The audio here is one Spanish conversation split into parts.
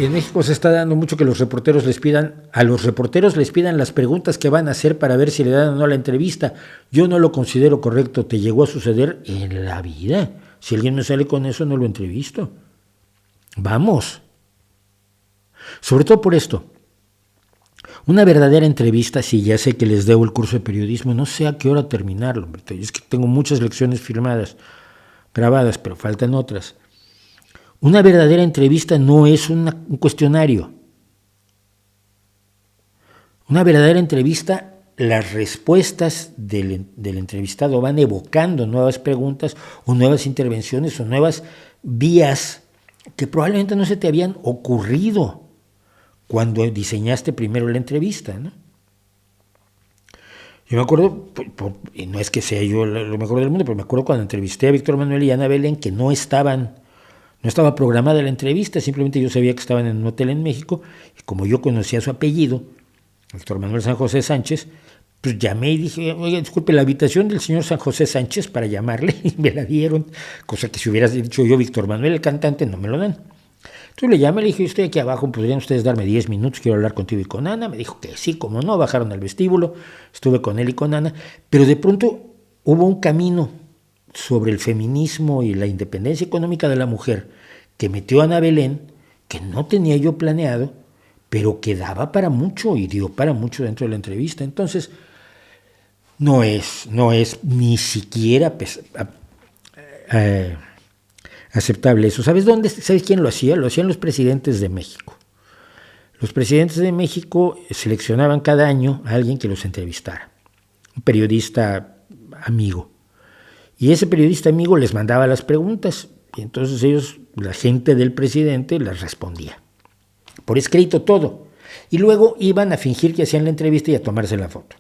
En México se está dando mucho que a los reporteros les pidan las preguntas que van a hacer para ver si le dan o no la entrevista. Yo no lo considero correcto. ¿Te llegó a suceder en la vida? Si alguien me sale con eso, no lo entrevisto. Vamos. Sobre todo por esto. Una verdadera entrevista, sí, ya sé que les debo el curso de periodismo, no sé a qué hora terminarlo. Es que tengo muchas lecciones grabadas, pero faltan otras. Una verdadera entrevista no es un cuestionario. Una verdadera entrevista, las respuestas del entrevistado van evocando nuevas preguntas o nuevas intervenciones o nuevas vías que probablemente no se te habían ocurrido cuando diseñaste primero la entrevista, ¿no? Yo me acuerdo, y no es que sea yo lo mejor del mundo, pero me acuerdo cuando entrevisté a Víctor Manuel y Ana Belén, que no estaba programada la entrevista, simplemente yo sabía que estaban en un hotel en México, y como yo conocía su apellido, Víctor Manuel San José Sánchez, pues llamé y dije, oiga, disculpe, la habitación del señor San José Sánchez para llamarle, y me la dieron, cosa que si hubieras dicho yo Víctor Manuel, el cantante, no me lo dan. Entonces le llamé, le dije, estoy aquí abajo, ¿podrían ustedes darme 10 minutos? Quiero hablar contigo y con Ana. Me dijo que sí, como no, bajaron al vestíbulo, estuve con él y con Ana, pero de pronto hubo un camino sobre el feminismo y la independencia económica de la mujer que metió a Ana Belén, que no tenía yo planeado, pero que daba para mucho y dio para mucho dentro de la entrevista. Entonces, no es ni siquiera aceptable eso. ¿Sabes quién lo hacía? Lo hacían los presidentes de México. Los presidentes de México seleccionaban cada año a alguien que los entrevistara, un periodista amigo. Y ese periodista amigo les mandaba las preguntas y entonces la gente del presidente las respondía. Por escrito todo. Y luego iban a fingir que hacían la entrevista y a tomarse la foto.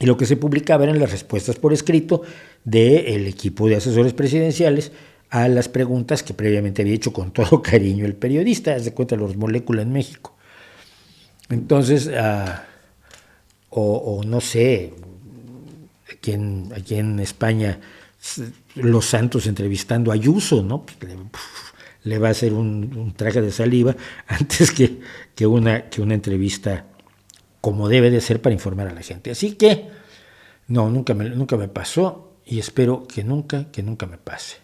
Y lo que se publicaba eran las respuestas por escrito del equipo de asesores presidenciales a las preguntas que previamente había hecho con todo cariño el periodista. Haz de cuenta los Molécula en México. Entonces, o no sé, aquí en España, Los Santos entrevistando a Ayuso, ¿no? Le va a hacer un traje de saliva antes que una entrevista como debe de ser para informar a la gente. Así que, no, nunca me pasó y espero que nunca me pase.